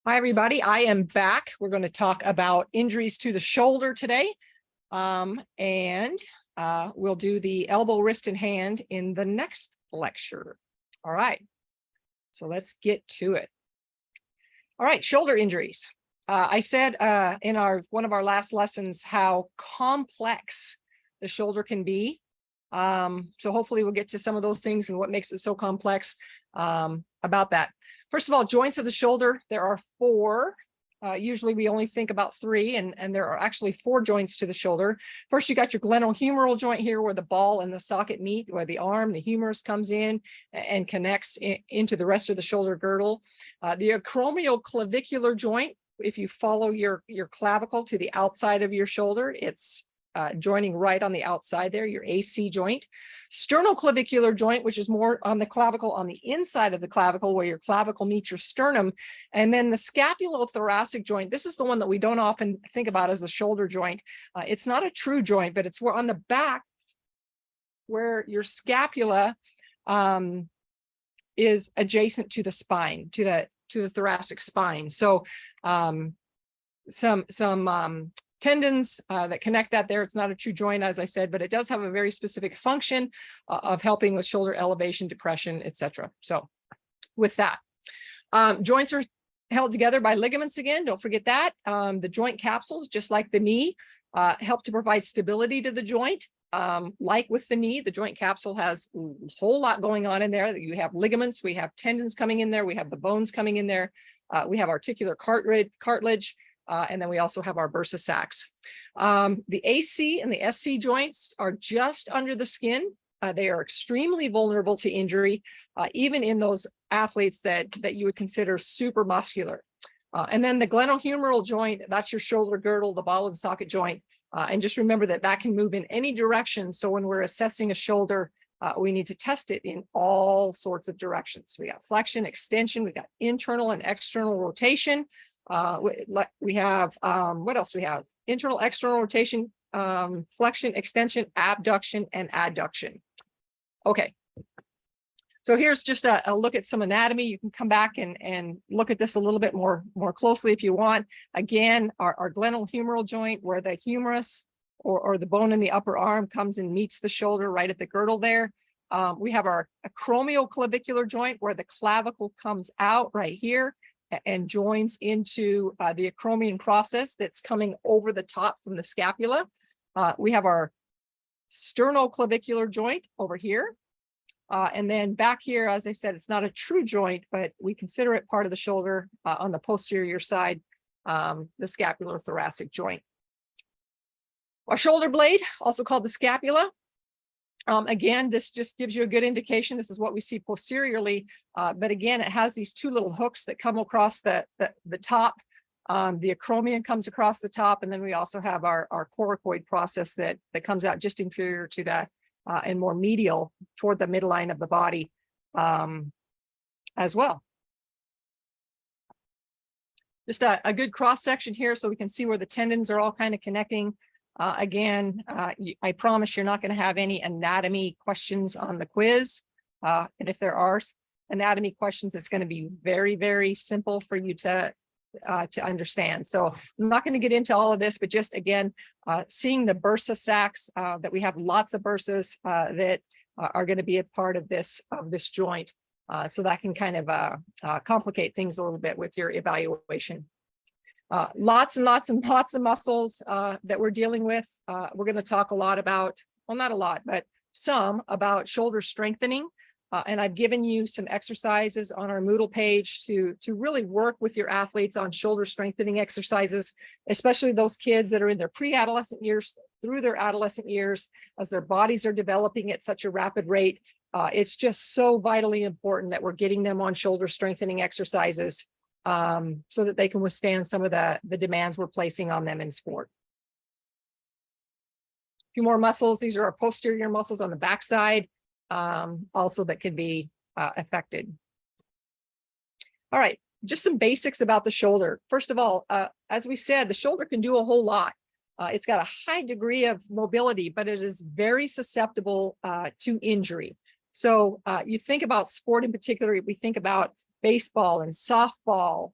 Hi, everybody. I am back. We're going to talk about injuries to the shoulder today. And we'll do the elbow, wrist, and hand in the next lecture. All right. So let's get to it. All right, shoulder injuries. I said in one of our last lessons how complex the shoulder can be. So hopefully we'll get to some of those things and what makes it so complex about that. First of all, joints of the shoulder, there are four. Usually we only think about three, and there are actually four joints to the shoulder. First, you got your glenohumeral joint here where the ball and the socket meet, where the arm, the humerus comes in and connects into the rest of the shoulder girdle. The acromioclavicular joint, if you follow your clavicle to the outside of your shoulder, it's joining right on the outside there, your AC joint. Sternoclavicular joint, which is more on the clavicle, on the inside of the clavicle, where your clavicle meets your sternum. And then the scapulothoracic joint, this is the one that we don't often think about as a shoulder joint. It's not a true joint, but it's where on the back where your scapula is adjacent to the spine, to the thoracic spine. So some tendons that connect that there. It's not a true joint, as I said, but it does have a very specific function of helping with shoulder elevation, depression, etc. So with that, joints are held together by ligaments again. Don't forget that. The joint capsules, just like the knee, help to provide stability to the joint. Like with the knee, the joint capsule has a whole lot going on in there. You have ligaments, we have tendons coming in there, we have the bones coming in there, we have articular cartilage, and then we also have our bursa sacs. The AC and the SC joints are just under the skin. They are extremely vulnerable to injury, even in those athletes that you would consider super muscular. And then the glenohumeral joint, that's your shoulder girdle, the ball and socket joint. And just remember that can move in any direction. So when we're assessing a shoulder, we need to test it in all sorts of directions. We got flexion, extension, we got internal and external rotation. We have, what else we have? Internal, external rotation, flexion, extension, abduction, and adduction. Okay. So here's just a look at some anatomy. You can come back and look at this a little bit more closely if you want. Again, our glenohumeral joint, where the humerus or the bone in the upper arm comes and meets the shoulder right at the girdle there. We have our acromioclavicular joint, where the clavicle comes out right here and joins into the acromion process that's coming over the top from the scapula. We have our sternoclavicular joint over here. And then back here, as I said, it's not a true joint, but we consider it part of the shoulder on the posterior side, the scapulothoracic joint. Our shoulder blade, also called the scapula. Again, this just gives you a good indication. This is what we see posteriorly. But again, it has these two little hooks that come across the top. The acromion comes across the top. And then we also have our coracoid process that comes out just inferior to that and more medial toward the midline of the body as well. Just a good cross section here so we can see where the tendons are all kind of connecting. Again, I promise you're not going to have any anatomy questions on the quiz. And if there are anatomy questions, it's going to be very, very simple for you to understand. So I'm not going to get into all of this, but just again, seeing the bursa sacs, that we have lots of bursas that are going to be a part of this joint. So that can kind of complicate things a little bit with your evaluation. Lots and lots and lots of muscles that we're dealing with. We're going to talk a lot about, well, not a lot, but some about shoulder strengthening. And I've given you some exercises on our Moodle page to really work with your athletes on shoulder strengthening exercises, especially those kids that are in their pre-adolescent years through their adolescent years, as their bodies are developing at such a rapid rate. It's just so vitally important that we're getting them on shoulder strengthening exercises so that they can withstand some of the demands we're placing on them in sport. A few more muscles. These are our posterior muscles on the backside. Also that could be affected. All right, just some basics about the shoulder. First of all, as we said, the shoulder can do a whole lot. It's got a high degree of mobility, but it is very susceptible to injury. So you think about sport in particular, we think about baseball and softball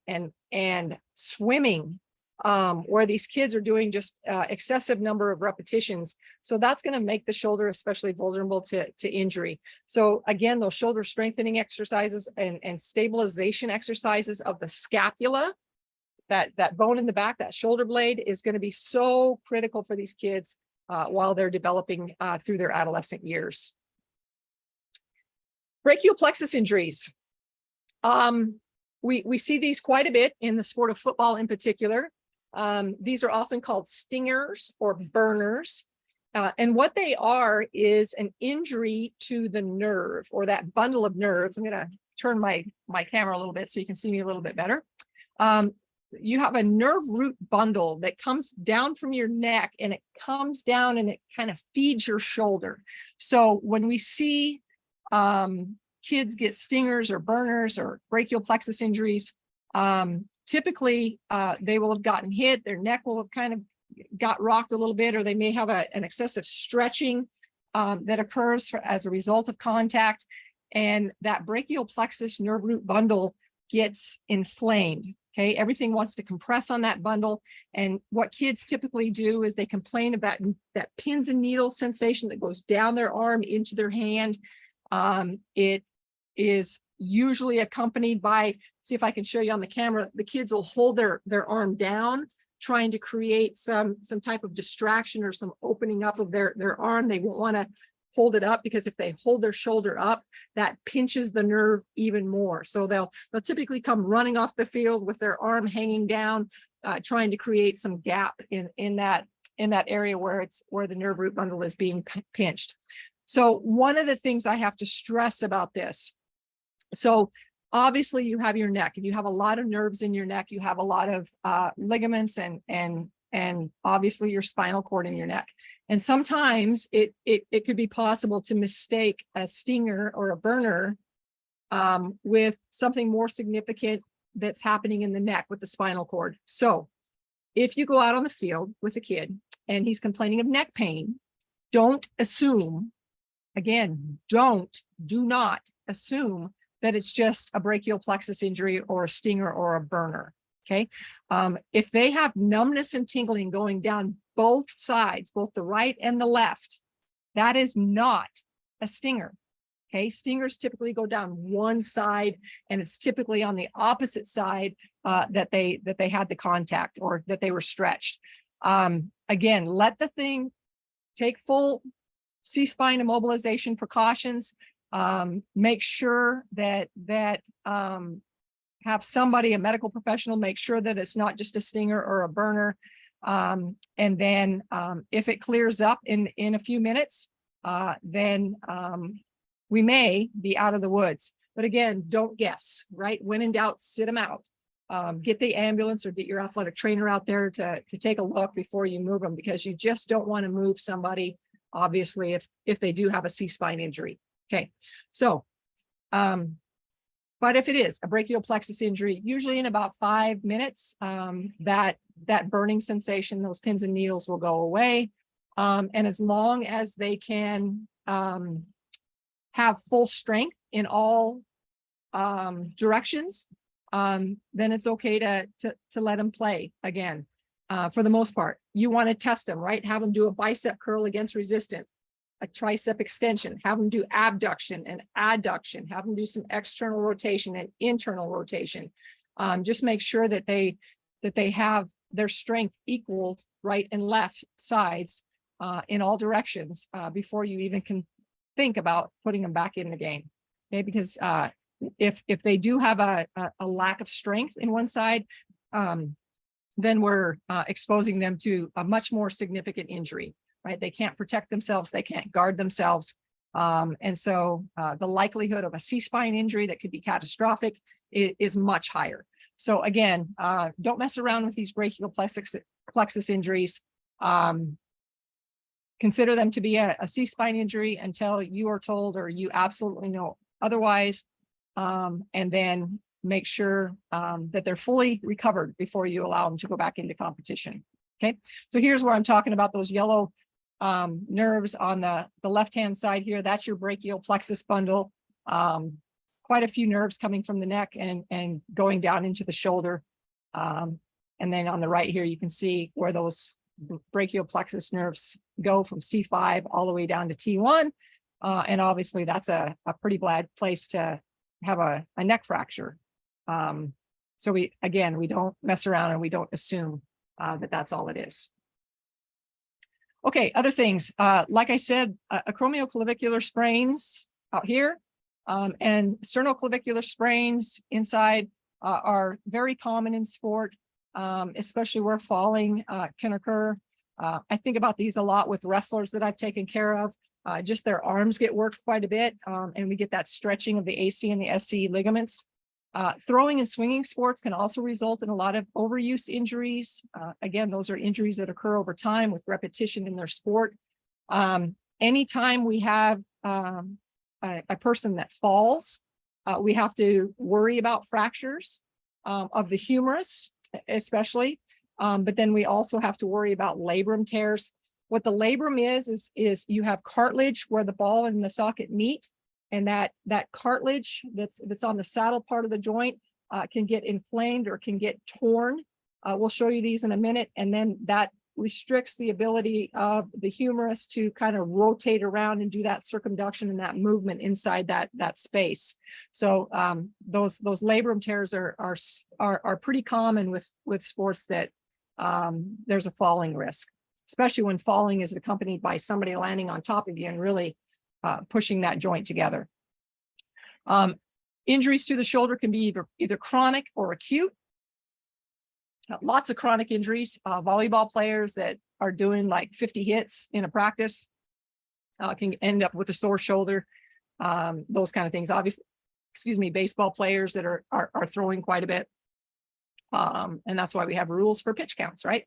and swimming, where these kids are doing just excessive number of repetitions. So that's going to make the shoulder especially vulnerable to injury. So again, those shoulder strengthening exercises and stabilization exercises of the scapula, that bone in the back, that shoulder blade, is going to be so critical for these kids while they're developing through their adolescent years. Brachial plexus injuries. We see these quite a bit in the sport of football in particular. These are often called stingers or burners. And what they are is an injury to the nerve, or that bundle of nerves. I'm going to turn my camera a little bit so you can see me a little bit better. You have a nerve root bundle that comes down from your neck, and it comes down and it kind of feeds your shoulder. So when we see kids get stingers or burners or brachial plexus injuries, typically they will have gotten hit, their neck will have kind of got rocked a little bit, or they may have an excessive stretching that occurs as a result of contact, and that brachial plexus nerve root bundle gets inflamed. Okay, everything wants to compress on that bundle, and what kids typically do is they complain about that pins and needles sensation that goes down their arm into their hand. It is usually accompanied by, see if I can show you on the camera, the kids will hold their arm down, trying to create some type of distraction or some opening up of their arm. They won't want to hold it up, because if they hold their shoulder up, that pinches the nerve even more. So they'll typically come running off the field with their arm hanging down, trying to create some gap in that area where the nerve root bundle is being pinched. So one of the things I have to stress about this, so obviously you have your neck, and you have a lot of nerves in your neck. You have a lot of ligaments and obviously your spinal cord in your neck. And sometimes it could be possible to mistake a stinger or a burner with something more significant that's happening in the neck with the spinal cord. So if you go out on the field with a kid and he's complaining of neck pain, don't assume, again, do not assume that it's just a brachial plexus injury or a stinger or a burner. Okay. If they have numbness and tingling going down both sides, both the right and the left, that is not a stinger. Okay. Stingers typically go down one side, and it's typically on the opposite side that they had the contact or that they were stretched. Again, let the thing take full C-spine immobilization precautions. Make sure that have somebody, a medical professional, make sure that it's not just a stinger or a burner. And then if it clears up in a few minutes, then we may be out of the woods. But again, don't guess, right? When in doubt, sit them out. Get the ambulance or get your athletic trainer out there to take a look before you move them, because you just don't want to move somebody, obviously, if they do have a C-spine injury. Okay, so but if it is a brachial plexus injury, usually in about 5 minutes, that burning sensation, those pins and needles, will go away. And as long as they can have full strength in all directions, then it's okay to let them play again. For the most part, you want to test them, right? Have them do a bicep curl against resistance, a tricep extension, have them do abduction and adduction, have them do some external rotation and internal rotation. Just make sure that they have their strength equal right and left sides in all directions before you even can think about putting them back in the game. Okay, because if they do have a lack of strength in one side, then we're exposing them to a much more significant injury. Right? They can't protect themselves. They can't guard themselves. And so the likelihood of a C-spine injury that could be catastrophic is much higher. So again, don't mess around with these brachial plexus injuries. Consider them to be a C-spine injury until you are told or you absolutely know otherwise. And then make sure that they're fully recovered before you allow them to go back into competition. Okay, so here's where I'm talking about those yellow nerves on the left-hand side here. That's your brachial plexus bundle. quite a few nerves coming from the neck and going down into the shoulder. And then on the right here, you can see where those brachial plexus nerves go from C5 all the way down to T1. And obviously that's a pretty bad place to have a neck fracture. So we don't mess around and we don't assume that that's all it is. Okay, other things. Like I said, acromioclavicular sprains out here and sternoclavicular sprains inside are very common in sport, especially where falling can occur. I think about these a lot with wrestlers that I've taken care of. Just their arms get worked quite a bit, and we get that stretching of the AC and the SC ligaments. Throwing and swinging sports can also result in a lot of overuse injuries. Again, those are injuries that occur over time with repetition in their sport. Anytime we have a person that falls, we have to worry about fractures of the humerus, especially. But then we also have to worry about labrum tears. What the labrum is you have cartilage where the ball and the socket meet, and that cartilage that's on the saddle part of the joint can get inflamed or can get torn. We'll show you these in a minute, and then that restricts the ability of the humerus to kind of rotate around and do that circumduction and that movement inside that space. So those labrum tears are pretty common with sports that there's a falling risk, especially when falling is accompanied by somebody landing on top of you and really pushing that joint together. Injuries to the shoulder can be either chronic or acute. Lots of chronic injuries. Volleyball players that are doing like 50 hits in a practice can end up with a sore shoulder, those kind of things. Obviously, baseball players that are throwing quite a bit. And that's why we have rules for pitch counts, right?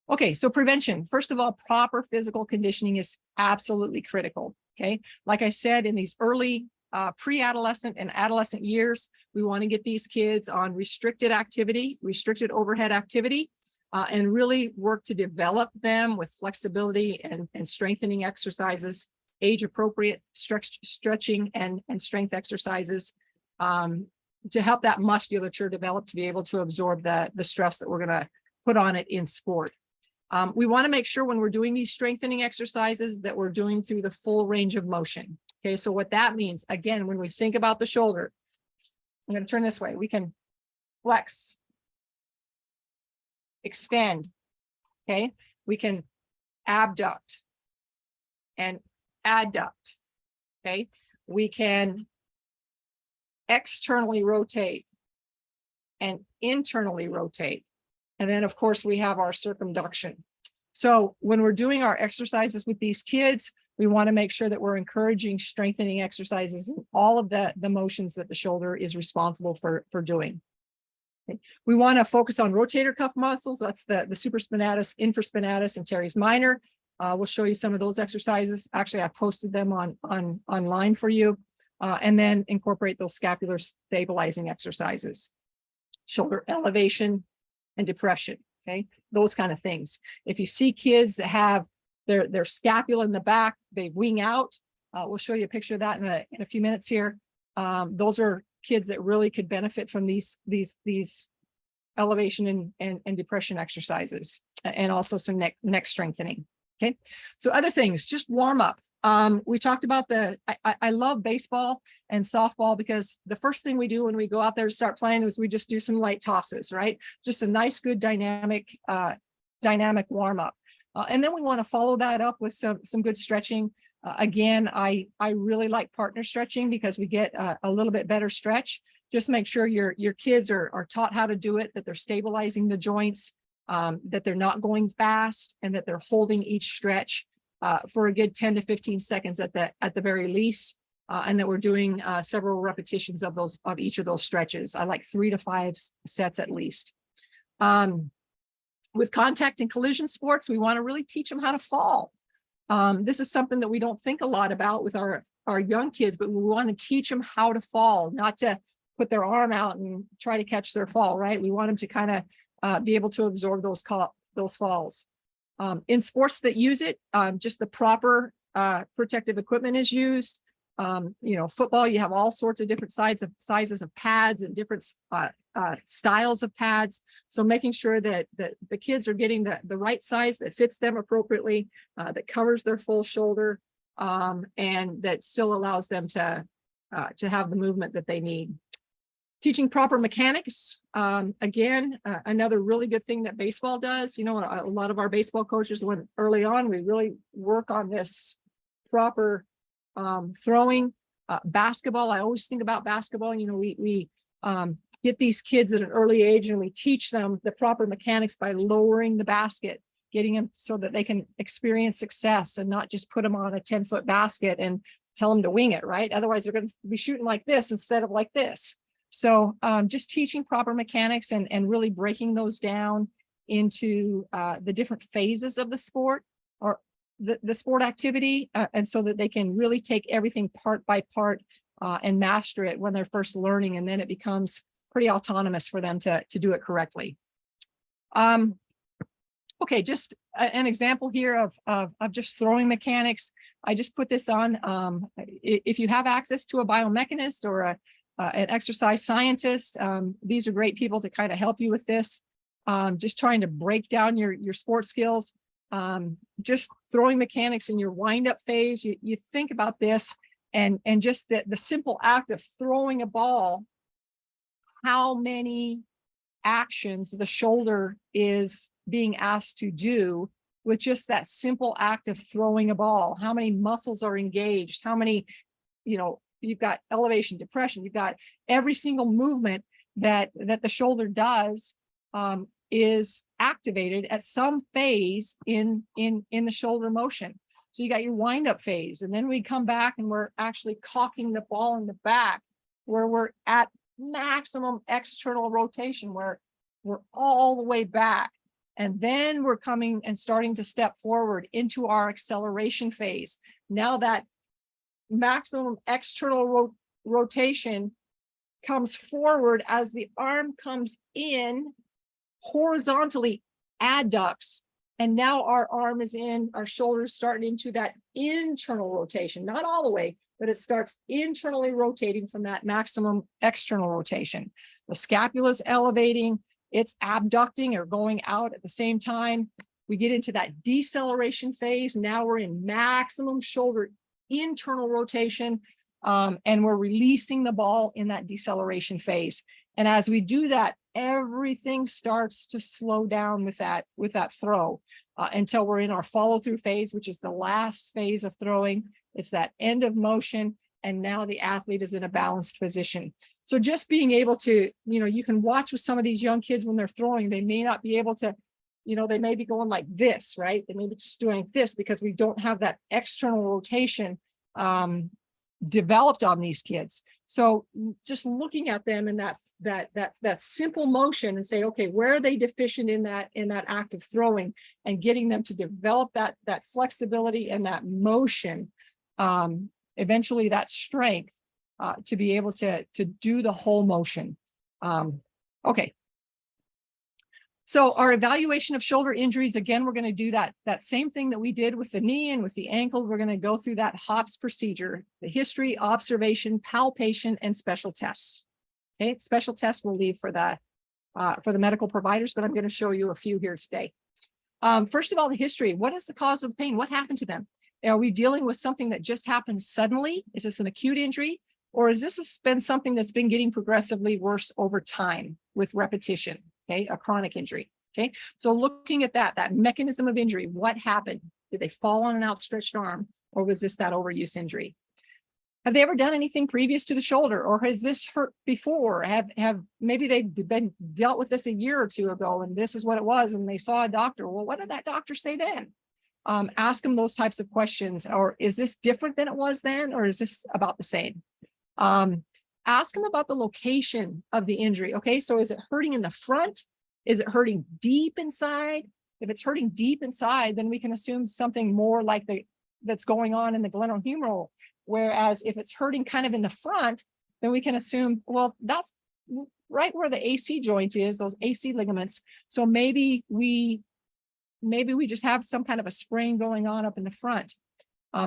Okay, so prevention. First of all, proper physical conditioning is absolutely critical. Okay, like I said, in these early pre-adolescent and adolescent years, we want to get these kids on restricted activity, restricted overhead activity, and really work to develop them with flexibility and strengthening exercises, age-appropriate stretching and strength exercises to help that musculature develop to be able to absorb the stress that we're going to put on it in sport. We want to make sure when we're doing these strengthening exercises that we're doing through the full range of motion. Okay, so what that means, again, when we think about the shoulder, I'm going to turn this way. We can flex, extend, okay? We can abduct and adduct, okay? We can externally rotate and internally rotate. And then, of course, we have our circumduction. So when we're doing our exercises with these kids, we want to make sure that we're encouraging strengthening exercises in all of the motions that the shoulder is responsible for doing. Okay. We want to focus on rotator cuff muscles. That's the supraspinatus, infraspinatus, and teres minor. We'll show you some of those exercises. Actually, I posted them online for you. And then incorporate those scapular stabilizing exercises. Shoulder elevation and depression, okay? Those kind of things. If you see kids that have their scapula in the back, they wing out. We'll show you a picture of that in a few minutes here. Those are kids that really could benefit from these elevation and depression exercises, and also some neck strengthening. Okay, so other things, just warm up. We talked about I love baseball and softball because the first thing we do when we go out there to start playing is we just do some light tosses, right? Just a nice, good dynamic warm up. And then we want to follow that up with some good stretching. Again, I really like partner stretching because we get a little bit better stretch. Just make sure your kids are taught how to do it, that they're stabilizing the joints, that they're not going fast, and that they're holding each stretch for a good 10 to 15 seconds at the very least, and that we're doing several repetitions of each of those stretches. I like 3 to 5 sets at least. With contact and collision sports, we want to really teach them how to fall. This is something that we don't think a lot about with our young kids, but we want to teach them how to fall, not to put their arm out and try to catch their fall, right? We want them to kind of be able to absorb those falls. In sports that use it, just the proper protective equipment is used. Football, you have all sorts of different sizes of pads and different styles of pads. So making sure that the kids are getting the right size that fits them appropriately, that covers their full shoulder, and that still allows them to have the movement that they need. Teaching proper mechanics, again, another really good thing that baseball does. A lot of our baseball coaches, when early on, we really work on this proper throwing. Basketball, I always think about basketball. We get these kids at an early age and we teach them the proper mechanics by lowering the basket, getting them so that they can experience success and not just put them on a 10-foot basket and tell them to wing it, right? Otherwise, they're going to be shooting like this instead of like this. So just teaching proper mechanics and really breaking those down into the different phases of the sport or the sport activity, and so that they can really take everything part by part and master it when they're first learning, and then it becomes pretty autonomous for them to do it correctly. Okay, just an example here of just throwing mechanics. I just put this on. If you have access to a biomechanist or an exercise scientist, these are great people to kind of help you with this. Just trying to break down your sports skills. Just throwing mechanics in your wind-up phase. You think about this and just the simple act of throwing a ball, how many actions the shoulder is being asked to do with just that simple act of throwing a ball. How many muscles are engaged? How many, you've got elevation, depression, you've got every single movement that the shoulder does is activated at some phase in the shoulder motion. So you got your wind-up phase, and then we come back and we're actually cocking the ball in the back where we're at maximum external rotation, where we're all the way back. And then we're coming and starting to step forward into our acceleration phase. Now that maximum external rotation comes forward as the arm comes in horizontally, adducts, and now our arm is in, our shoulders starting into that internal rotation, not all the way, but it starts internally rotating from that maximum external rotation. The scapula is elevating, it's abducting or going out at the same time. We get into that deceleration phase. Now we're in maximum shoulder internal rotation, and we're releasing the ball in that deceleration phase. And as we do that, everything starts to slow down with that throw until we're in our follow-through phase, which is the last phase of throwing. It's that end of motion, and now the athlete is in a balanced position. So just being able to, you can watch with some of these young kids when they're throwing, they may not be able to, they may be going like this, right? They may be just doing this because we don't have that external rotation developed on these kids. So just looking at them in that simple motion and say, okay, where are they deficient in that act of throwing, and getting them to develop that flexibility and that motion, eventually that strength to be able to do the whole motion. Okay. So our evaluation of shoulder injuries, again, we're going to do that same thing that we did with the knee and with the ankle. We're going to go through that HOPS procedure: the history, observation, palpation, and special tests. Okay, special tests we'll leave for the medical providers, but I'm going to show you a few here today. First of all, the history. What is the cause of pain? What happened to them? Are we dealing with something that just happened suddenly? Is this an acute injury? Or is this been something that's been getting progressively worse over time with repetition? Okay, a chronic injury. Okay, so looking at that mechanism of injury, what happened? Did they fall on an outstretched arm, or was this that overuse injury? Have they ever done anything previous to the shoulder, or has this hurt before? Have maybe they've been dealt with this a year or two ago, and this is what it was, and they saw a doctor. Well, what did that doctor say then? Ask them those types of questions. Or is this different than it was then, or is this about the same? Ask them about the location of the injury. Okay, so is it hurting in the front? Is it hurting deep inside? If it's hurting deep inside, then we can assume something more like that's going on in the glenohumeral. Whereas if it's hurting kind of in the front, then we can assume, well, that's right where the AC joint is, those AC ligaments. So maybe we just have some kind of a sprain going on up in the front.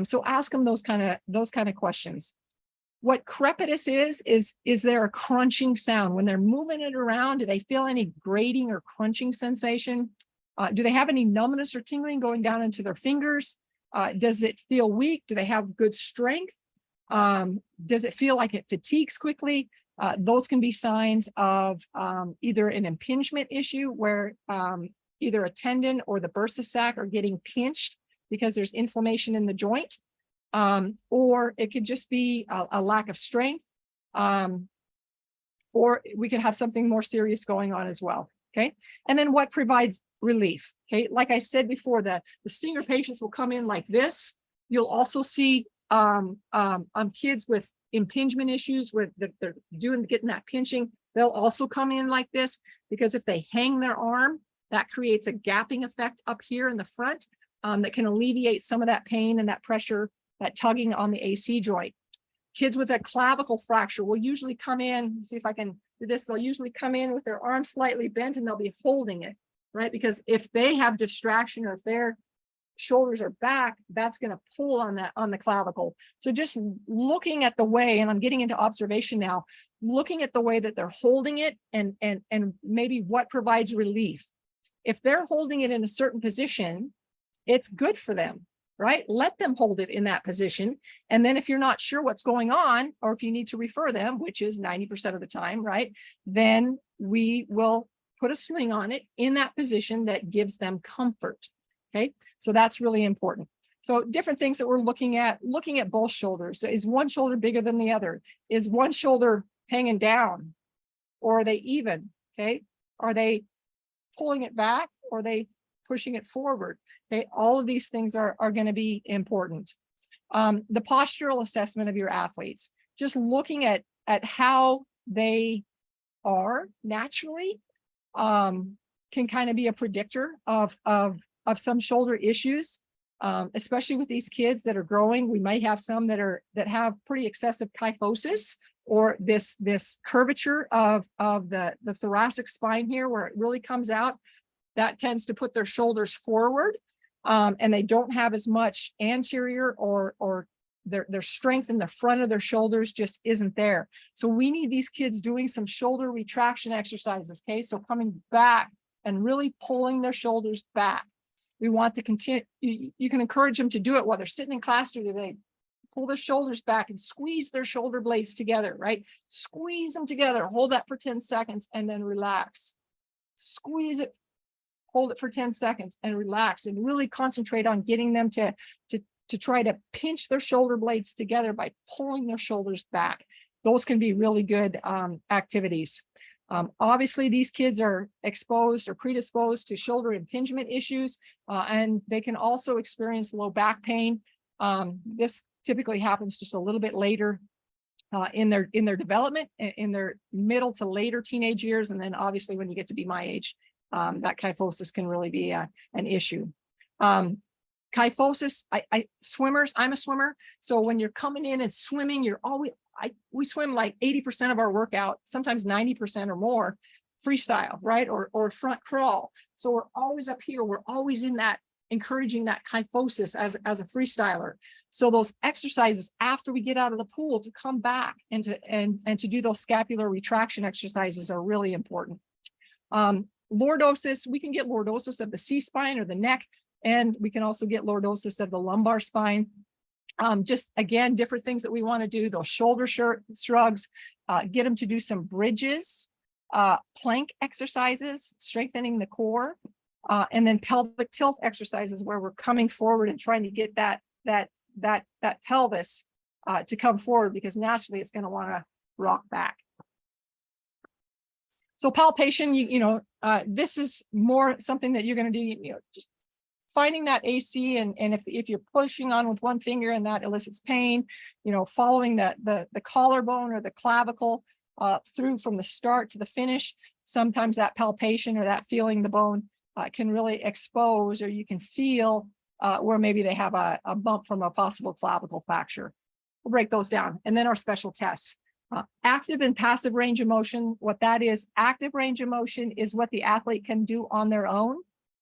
So ask them those kind of questions. What crepitus is there a crunching sound? When they're moving it around, do they feel any grating or crunching sensation? Do they have any numbness or tingling going down into their fingers? Does it feel weak? Do they have good strength? Does it feel like it fatigues quickly? Those can be signs of either an impingement issue where either a tendon or the bursa sac are getting pinched because there's inflammation in the joint. Or it could just be a lack of strength, or we could have something more serious going on as well. Okay, and then what provides relief? Okay, like I said before, the stinger patients will come in like this. You'll also see kids with impingement issues where they're getting that pinching. They'll also come in like this because if they hang their arm, that creates a gapping effect up here in the front that can alleviate some of that pain and that pressure, that tugging on the AC joint. Kids with a clavicle fracture will usually come in, see if I can do this, they'll usually come in with their arm slightly bent and they'll be holding it, right? Because if they have distraction or if their shoulders are back, that's going to pull on the clavicle. So just looking at the way, and I'm getting into observation now, looking at the way that they're holding it and maybe what provides relief. If they're holding it in a certain position, it's good for them. Right? Let them hold it in that position. And then if you're not sure what's going on, or if you need to refer them, which is 90% of the time, right? Then we will put a sling on it in that position that gives them comfort. Okay. So that's really important. So different things that we're looking at both shoulders. Is one shoulder bigger than the other? Is one shoulder hanging down? Or are they even? Okay. Are they pulling it back? Or are they pushing it forward? Okay, all of these things are going to be important. The postural assessment of your athletes, just looking at how they are naturally, can kind of be a predictor of some shoulder issues, especially with these kids that are growing. We might have some that have pretty excessive kyphosis, or this curvature of the thoracic spine here, where it really comes out. That tends to put their shoulders forward, and they don't have as much anterior or their strength in the front of their shoulders just isn't there. So we need these kids doing some shoulder retraction exercises. Okay, so coming back and really pulling their shoulders back. We want to continue. You can encourage them to do it while they're sitting in class, or they pull their shoulders back and squeeze their shoulder blades together, right? Squeeze them together, hold that for 10 seconds and then relax. Squeeze it, hold it for 10 seconds and relax, and really concentrate on getting them to try to pinch their shoulder blades together by pulling their shoulders back. Those can be really good activities. Obviously, these kids are exposed or predisposed to shoulder impingement issues, and they can also experience low back pain. This typically happens just a little bit later in their development, in their middle to later teenage years, and then obviously when you get to be my age, that kyphosis can really be an issue. Kyphosis, swimmers, I'm a swimmer. So when you're coming in and swimming, we swim like 80% of our workout, sometimes 90% or more, freestyle, right? Or front crawl. So we're always up here. We're always in that, encouraging that kyphosis as a freestyler. So those exercises after we get out of the pool to come back and to do those scapular retraction exercises are really important. Lordosis, we can get lordosis of the C-spine or the neck, and we can also get lordosis of the lumbar spine. Just again, different things that we want to do, those shoulder shrugs, get them to do some bridges, plank exercises, strengthening the core, and then pelvic tilt exercises where we're coming forward and trying to get that pelvis to come forward, because naturally it's going to want to rock back. So palpation, this is more something that you're going to do, just finding that AC, and if you're pushing on with one finger and that elicits pain, following the collarbone or the clavicle through from the start to the finish, sometimes that palpation or that feeling the bone can really expose, or you can feel where maybe they have a bump from a possible clavicle fracture. We'll break those down. And then our special tests. Active and passive range of motion, what that is, active range of motion is what the athlete can do on their own.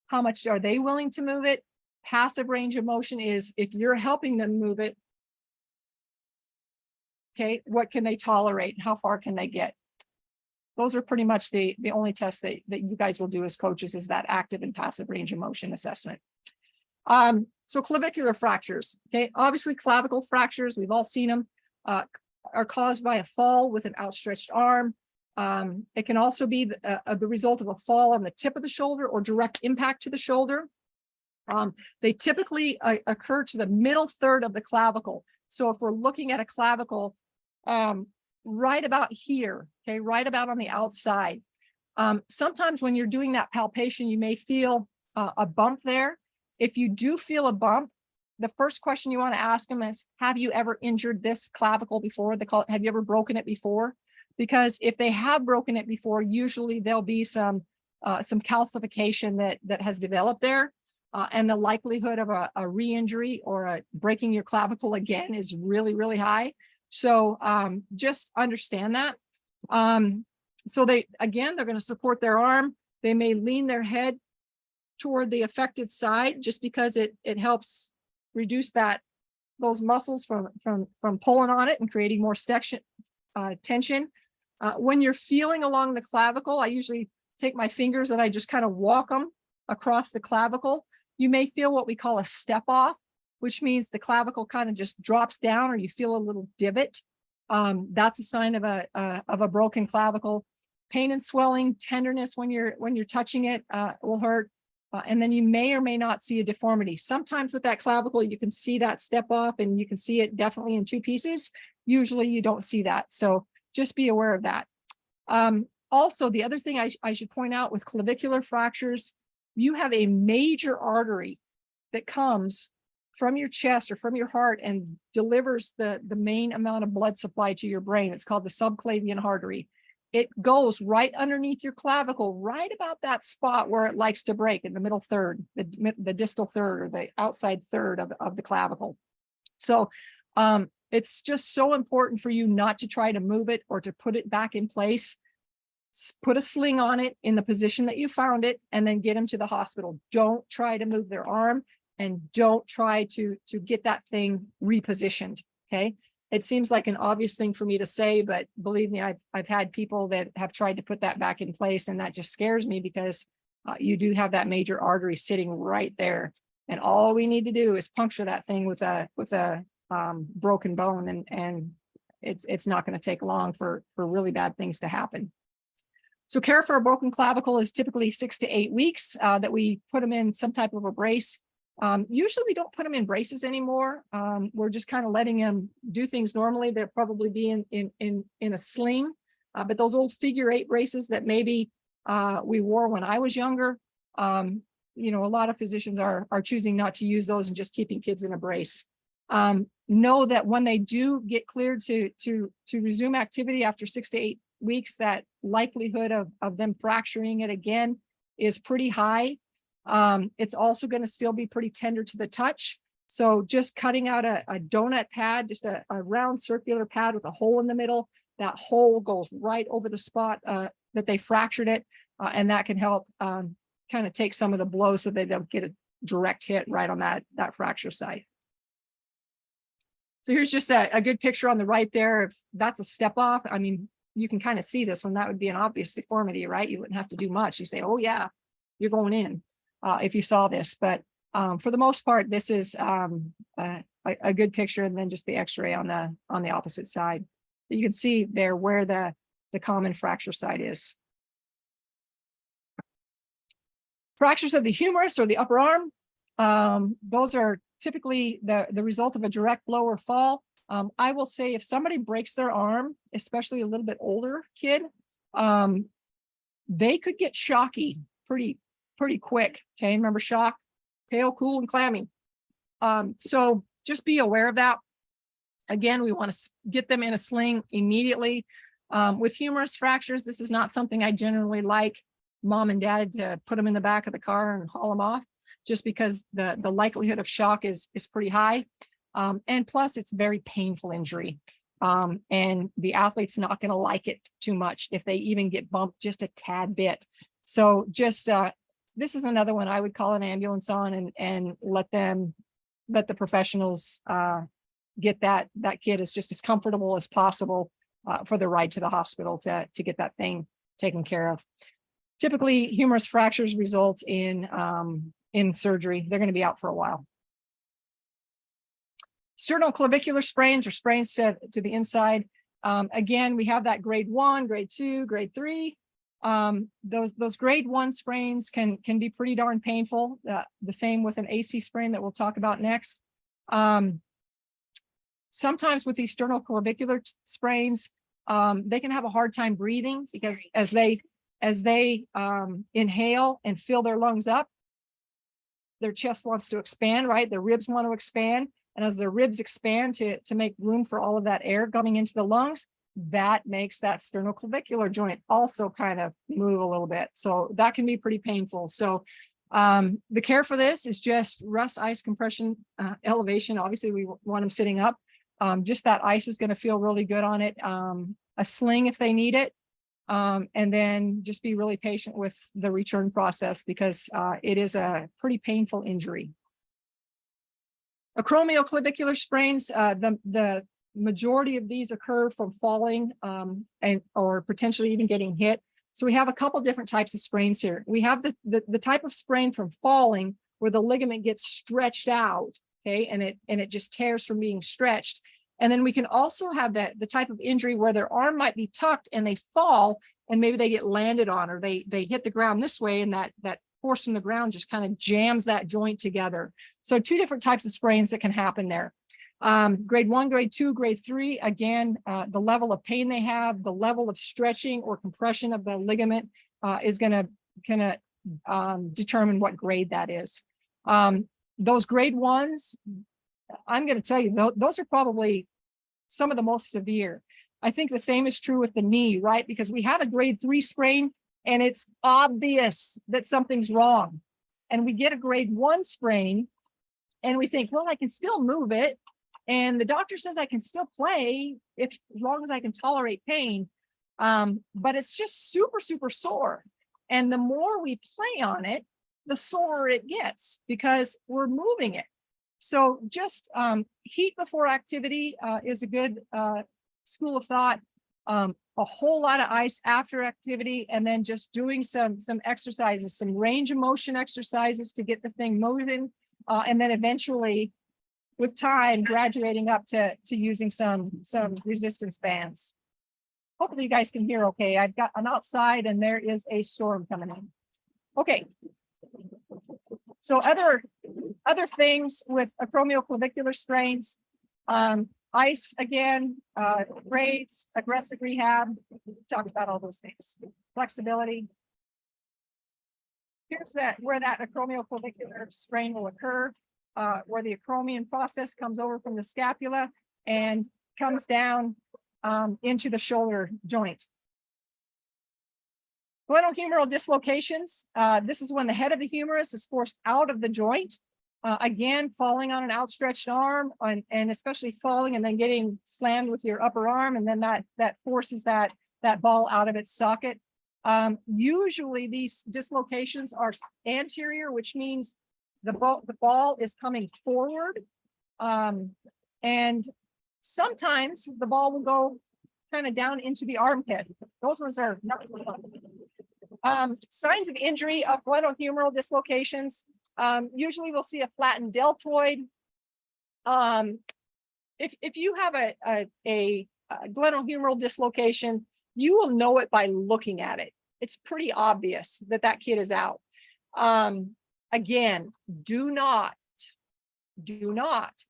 How much are they willing to move it? Passive range of motion is if you're helping them move it. Okay, what can they tolerate? How far can they get? Those are pretty much the only tests that you guys will do as coaches, is that active and passive range of motion assessment. So clavicular fractures, okay, obviously clavicle fractures, we've all seen them, are caused by a fall with an outstretched arm. It can also be the result of a fall on the tip of the shoulder or direct impact to the shoulder. They typically occur to the middle third of the clavicle. So if we're looking at a clavicle, right about here, okay, right about on the outside. Sometimes when you're doing that palpation, you may feel a bump there. If you do feel a bump, the first question you want to ask them is, have you ever injured this clavicle before? They call it, have you ever broken it before? Because if they have broken it before, usually there'll be some calcification that has developed there. And the likelihood of a re-injury or a breaking your clavicle again is really, really high. So just understand that. So they're going to support their arm. They may lean their head toward the affected side just because it helps reduce those muscles from pulling on it and creating more tension. When you're feeling along the clavicle, I usually take my fingers and I just kind of walk them across the clavicle. You may feel what we call a step off, which means the clavicle kind of just drops down, or you feel a little divot. That's a sign of a broken clavicle. Pain and swelling, tenderness when you're touching it will hurt. And then you may or may not see a deformity. Sometimes with that clavicle, you can see that step off and you can see it definitely in two pieces. Usually you don't see that. So just be aware of that. Also, the other thing I should point out with clavicular fractures, you have a major artery that comes from your chest or from your heart and delivers the main amount of blood supply to your brain. It's called the subclavian artery. It goes right underneath your clavicle, right about that spot where it likes to break, in the middle third, the distal third or the outside third of the clavicle. So it's just so important for you not to try to move it or to put it back in place. Put a sling on it in the position that you found it, and then get them to the hospital. Don't try to move their arm, and don't try to get that thing repositioned, okay? It seems like an obvious thing for me to say, but believe me, I've had people that have tried to put that back in place, and that just scares me because you do have that major artery sitting right there, and all we need to do is puncture that thing with a broken bone, and it's not going to take long for really bad things to happen. So care for a broken clavicle is typically 6 to 8 weeks that we put them in some type of a brace. Usually we don't put them in braces anymore. We're just kind of letting them do things normally. They'll probably be in a sling, but those old figure-8 braces that maybe we wore when I was younger, you know, a lot of physicians are choosing not to use those and just keeping kids in a brace. Know that when they do get cleared to resume activity after 6 to 8 weeks, that likelihood of them fracturing it again is pretty high. It's also going to still be pretty tender to the touch. So just cutting out a donut pad, just a round circular pad with a hole in the middle, that hole goes right over the spot that they fractured it. And that can help kind of take some of the blow so they don't get a direct hit right on that fracture site. So here's just a good picture on the right there. If that's a step off, I mean, you can kind of see this one. That would be an obvious deformity, right? You wouldn't have to do much. You say, oh yeah, you're going in if you saw this. But for the most part, this is a good picture, and then just the x-ray on the opposite side. You can see there where the common fracture site is. Fractures of the humerus or the upper arm, those are typically the result of a direct blow or fall. I will say if somebody breaks their arm, especially a little bit older kid, they could get shocky pretty quick. Okay, remember shock, pale, cool, and clammy. So just be aware of that. Again, we want to get them in a sling immediately. With humerus fractures, this is not something I generally like mom and dad to put them in the back of the car and haul them off, just because the likelihood of shock is pretty high. And plus it's very painful injury. And the athlete's not going to like it too much if they even get bumped just a tad bit. So just, this is another one I would call an ambulance on and let the professionals get that kid as just as comfortable as possible for the ride to the hospital to get that thing taken care of. Typically, humerus fractures result in surgery. They're going to be out for a while. Sternoclavicular sprains or sprains to the inside. Again, we have that grade 1, grade 2, grade 3. Those grade 1 sprains can be pretty darn painful. The same with an AC sprain that we'll talk about next. Sometimes with these sternoclavicular sprains, they can have a hard time breathing because as they inhale and fill their lungs up, their chest wants to expand, right? Their ribs want to expand. And as their ribs expand to make room for all of that air coming into the lungs, that makes that sternoclavicular joint also kind of move a little bit. So that can be pretty painful. So the care for this is just rest, ice, compression, elevation. Obviously, we want them sitting up. Just that ice is going to feel really good on it. A sling if they need it. And then just be really patient with the return process because it is a pretty painful injury. Acromioclavicular sprains, the majority of these occur from falling or potentially even getting hit. So we have a couple different types of sprains here. We have the type of sprain from falling where the ligament gets stretched out, okay, and it just tears from being stretched. And then we can also have the type of injury where their arm might be tucked and they fall and maybe they get landed on or they hit the ground this way and that force from the ground just kind of jams that joint together. So two different types of sprains that can happen there. Grade 1, grade 2, grade 3, again, the level of pain they have, the level of stretching or compression of the ligament is going to determine what grade that is. Those grade 1s, I'm going to tell you, those are probably some of the most severe. I think the same is true with the knee, right? Because we have a grade 3 sprain and it's obvious that something's wrong. And we get a grade 1 sprain and we think, well, I can still move it. And the doctor says I can still play as long as I can tolerate pain. But it's just super, super sore. And the more we play on it, the sorer it gets because we're moving it. So just heat before activity is a good school of thought. A whole lot of ice after activity, and then just doing some exercises, some range of motion exercises to get the thing moving, and then eventually, with time, graduating up to using some resistance bands. Hopefully you guys can hear okay. I'm outside and there is a storm coming in. Okay. So other things with acromioclavicular sprains, ice again, grades, aggressive rehab, talked about all those things. Flexibility. Here's where that acromioclavicular sprain will occur, where the acromion process comes over from the scapula and comes down into the shoulder joint. Glenohumeral dislocations. This is when the head of the humerus is forced out of the joint. Again, falling on an outstretched arm and especially falling and then getting slammed with your upper arm. And then that forces that ball out of its socket. Usually these dislocations are anterior, which means the ball is coming forward. And sometimes the ball will go kind of down into the armpit. Those ones are not so fun. Signs of injury of glenohumeral dislocations. Usually we'll see a flattened deltoid. If you have a glenohumeral dislocation, you will know it by looking at it. It's pretty obvious that kid is out. Again, do not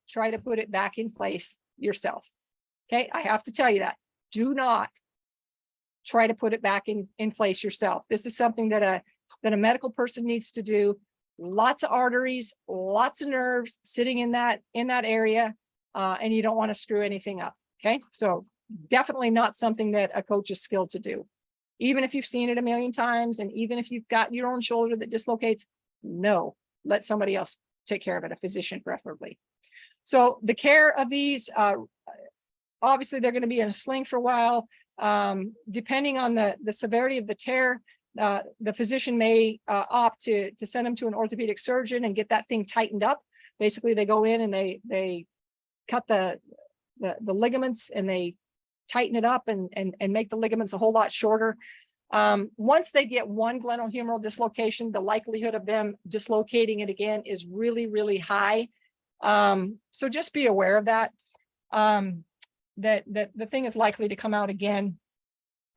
try to put it back in place yourself. Okay, I have to tell you that. Do not try to put it back in place yourself. This is something that a medical person needs to do. Lots of arteries, lots of nerves sitting in that area, and you don't want to screw anything up. Okay, so definitely not something that a coach is skilled to do. Even if you've seen it a million times, and even if you've got your own shoulder that dislocates, no, let somebody else take care of it, a physician preferably. So the care of these, obviously they're going to be in a sling for a while. Depending on the severity of the tear, the physician may opt to send them to an orthopedic surgeon and get that thing tightened up. Basically, they go in and they cut the the ligaments, and they tighten it up and make the ligaments a whole lot shorter. Once they get one glenohumeral dislocation, the likelihood of them dislocating it again is really, really high. So just be aware of that, that the thing is likely to come out again.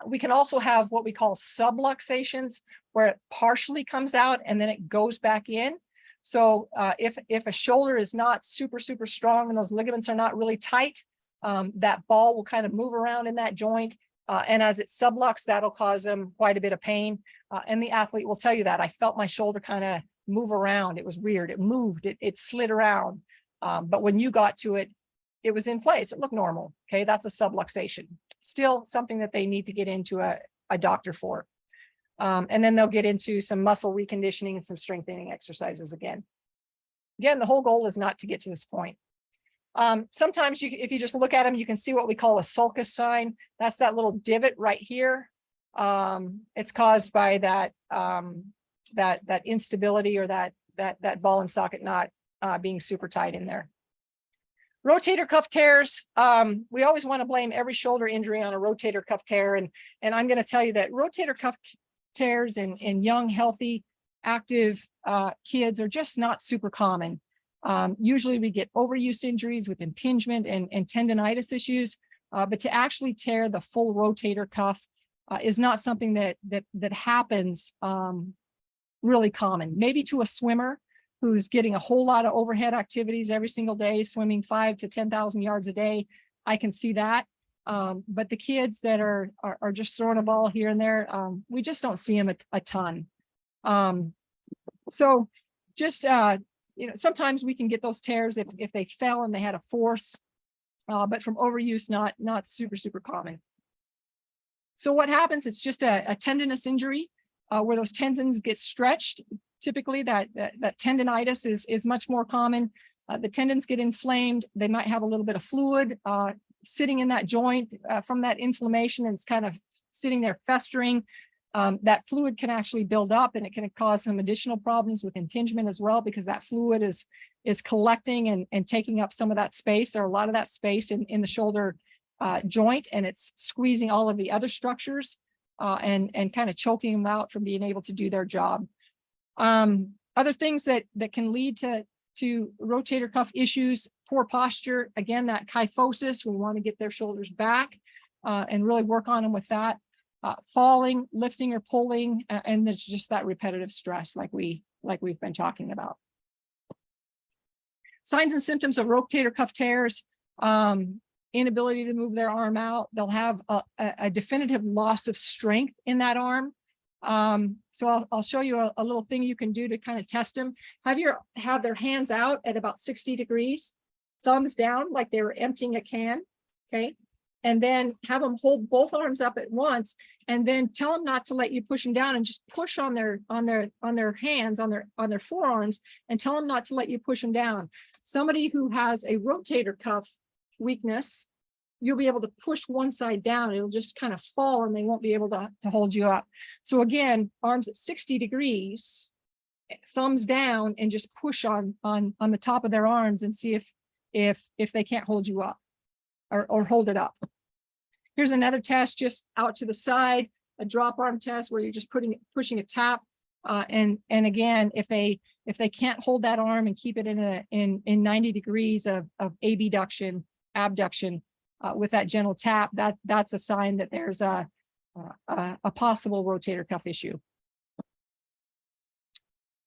We can also have what we call subluxations, where it partially comes out and then it goes back in. So if a shoulder is not super, super strong and those ligaments are not really tight, that ball will kind of move around in that joint. And as it sublux, that'll cause them quite a bit of pain. And the athlete will tell you that. I felt my shoulder kind of move around. It was weird. It moved, it slid around. But when you got to it, it was in place. It looked normal. Okay, that's a subluxation. Still something that they need to get into a doctor for. And then they'll get into some muscle reconditioning and some strengthening exercises again. Again, the whole goal is not to get to this point. Sometimes if you just look at them, you can see what we call a sulcus sign. That's that little divot right here. It's caused by that instability, or that ball and socket knot being super tight in there. Rotator cuff tears. We always want to blame every shoulder injury on a rotator cuff tear, and I'm going to tell you that rotator cuff tears in young, healthy, active kids are just not super common. Usually we get overuse injuries with impingement and tendonitis issues, but to actually tear the full rotator cuff is not something that happens really common. Maybe to a swimmer who's getting a whole lot of overhead activities every single day, swimming 5,000 to 10,000 yards a day, I can see that. But the kids that are just throwing a ball here and there, we just don't see them a ton. So just sometimes we can get those tears if they fell and they had a force, but from overuse, not super, super common. So what happens, it's just a tendinous injury where those tendons get stretched. Typically that tendonitis is much more common. The tendons get inflamed. They might have a little bit of fluid sitting in that joint from that inflammation, and it's kind of sitting there festering. That fluid can actually build up, and it can cause some additional problems with impingement as well, because that fluid is collecting and taking up some of that space, or a lot of that space in the shoulder joint, and it's squeezing all of the other structures and kind of choking them out from being able to do their job. Other things that can lead to rotator cuff issues: poor posture. Again, that kyphosis, we want to get their shoulders back and really work on them with that. Falling, lifting or pulling, and there's just that repetitive stress like we've been talking about. Signs and symptoms of rotator cuff tears: inability to move their arm out. They'll have a definitive loss of strength in that arm. So I'll show you a little thing you can do to kind of test them. Have their hands out at about 60 degrees, thumbs down like they were emptying a can, okay? And then have them hold both arms up at once, and then tell them not to let you push them down, and just push on their hands, on their forearms, and tell them not to let you push them down. Somebody who has a rotator cuff weakness, you'll be able to push one side down. It'll just kind of fall, and they won't be able to hold you up. So again, arms at 60 degrees, thumbs down, and just push on the top of their arms and see if they can't hold you up or hold it up. Here's another test just out to the side, a drop arm test where you're just pushing a tap. And again, if they can't hold that arm and keep it in 90 degrees of abduction, with that gentle tap, that's a sign that there's a possible rotator cuff issue.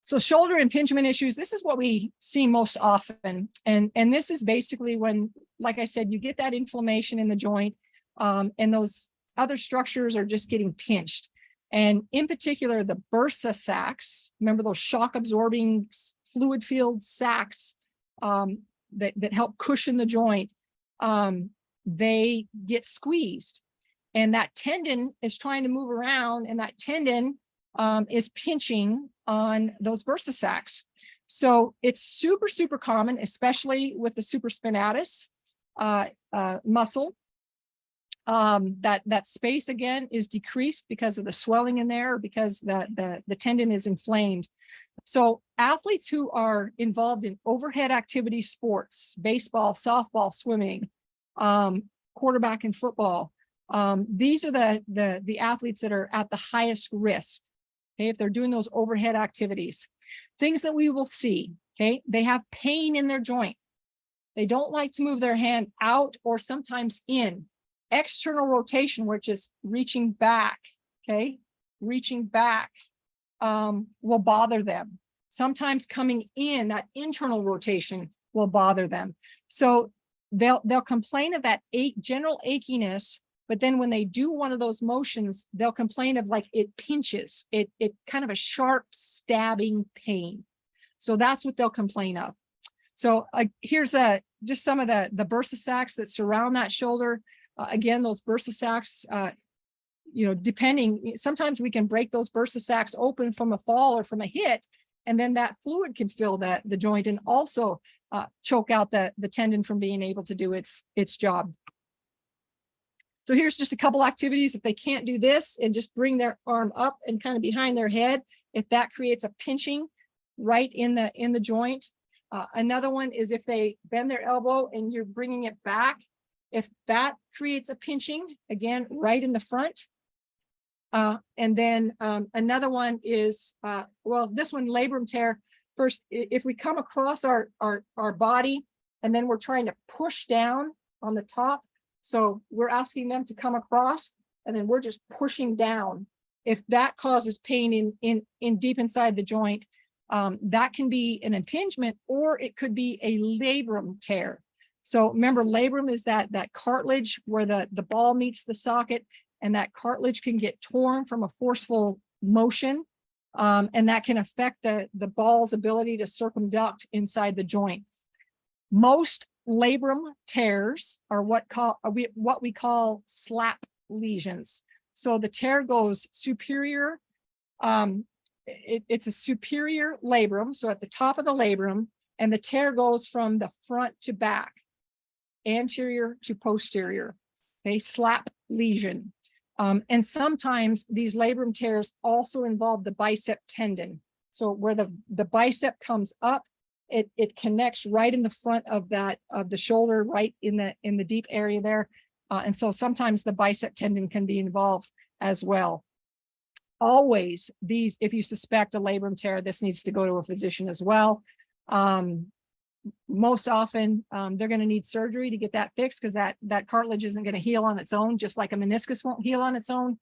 So shoulder impingement issues, this is what we see most often. And this is basically when, like I said, you get that inflammation in the joint, and those other structures are just getting pinched. And in particular, the bursa sacs, remember those shock absorbing fluid filled sacs that help cushion the joint, they get squeezed, and that tendon is trying to move around, and that tendon is pinching on those bursa sacs. So it's super, super common, especially with the supraspinatus muscle. That space again is decreased because of the swelling in there, because the tendon is inflamed. So athletes who are involved in overhead activity sports, baseball, softball, swimming, quarterback in football. These are the athletes that are at the highest risk. Okay, if they're doing those overhead activities, things that we will see. Okay, they have pain in their joint. They don't like to move their hand out or sometimes in. External rotation, which is reaching back. Okay, reaching back will bother them. Sometimes coming in, that internal rotation will bother them. So they'll complain of that general achiness, but then when they do one of those motions, they'll complain of like it pinches, it kind of a sharp stabbing pain. So that's what they'll complain of. So here's just some of the bursa sacs that surround that shoulder. Again, those bursa sacs, depending, sometimes we can break those bursa sacs open from a fall or from a hit, and then that fluid can fill the joint and also choke out the tendon from being able to do its job. So here's just a couple activities. If they can't do this and just bring their arm up and kind of behind their head, if that creates a pinching right in the joint. Another one is if they bend their elbow and you're bringing it back, if that creates a pinching, again, right in the front. And then another one is, this one, labrum tear. First, if we come across our body and then we're trying to push down on the top, so we're asking them to come across and then we're just pushing down. If that causes pain in deep inside the joint, that can be an impingement, or it could be a labrum tear. So remember, labrum is that cartilage where the ball meets the socket, and that cartilage can get torn from a forceful motion, and that can affect the ball's ability to circumduct inside the joint. Most labrum tears are what we call slap lesions. So the tear goes superior. It's a superior labrum, so at the top of the labrum, and the tear goes from the front to back, anterior to posterior, a slap lesion. And sometimes these labrum tears also involve the bicep tendon. So where the bicep comes up, it connects right in the front of the shoulder, right in the deep area there. And so sometimes the bicep tendon can be involved as well. Always if you suspect a labrum tear, this needs to go to a physician as well. Most often they're going to need surgery to get that fixed, because that cartilage isn't going to heal on its own, just like a meniscus won't heal on its own.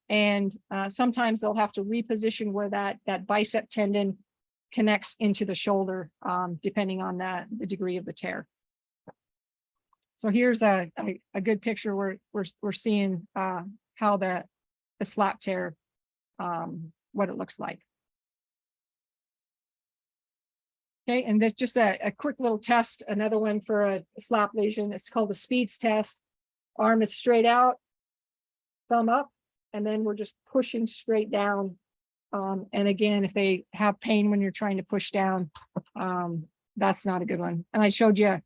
And sometimes they'll have to reposition where that bicep tendon connects into the shoulder, depending on the degree of the tear. So here's a good picture where we're seeing how the slap tear, what it looks like. Okay, and that's just a quick little test, another one for a slap lesion. It's called the Speeds test. Arm is straight out, thumb up, and then we're just pushing straight down. And again, if they have pain when you're trying to push down, that's not a good one. And I showed you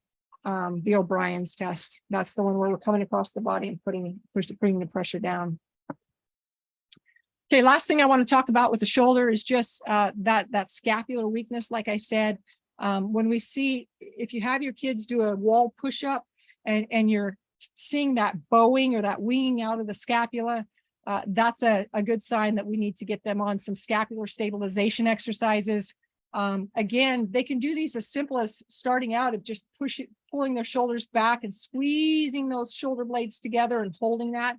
the O'Brien's test. That's the one where we're coming across the body and putting the pressure down. Okay, last thing I want to talk about with the shoulder is just that scapular weakness. Like I said, when we see, if you have your kids do a wall push-up and you're seeing that bowing or that winging out of the scapula, that's a good sign that we need to get them on some scapular stabilization exercises. Again, they can do these as simple as starting out of just pulling their shoulders back and squeezing those shoulder blades together and holding that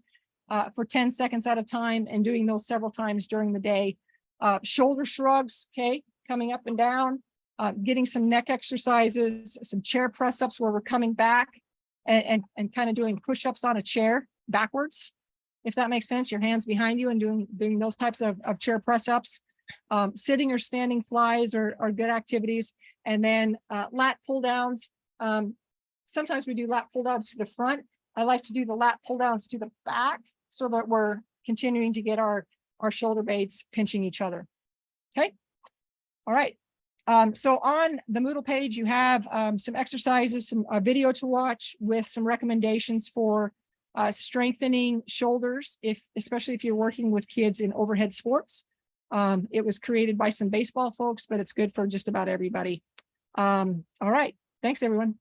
for 10 seconds at a time, and doing those several times during the day. Shoulder shrugs, okay, coming up and down, getting some neck exercises, some chair press ups where we're coming back and kind of doing push-ups on a chair backwards, if that makes sense. Your hands behind you and doing those types of chair press ups. Sitting or standing flies are good activities. And then lat pull downs. Sometimes we do lat pull downs to the front. I like to do the lat pull downs to the back, so that we're continuing to get our shoulder blades pinching each other. Okay. All right. So on the Moodle page, you have some exercises, some video to watch with some recommendations for strengthening shoulders, especially if you're working with kids in overhead sports. It was created by some baseball folks, but it's good for just about everybody. All right. Thanks, everyone.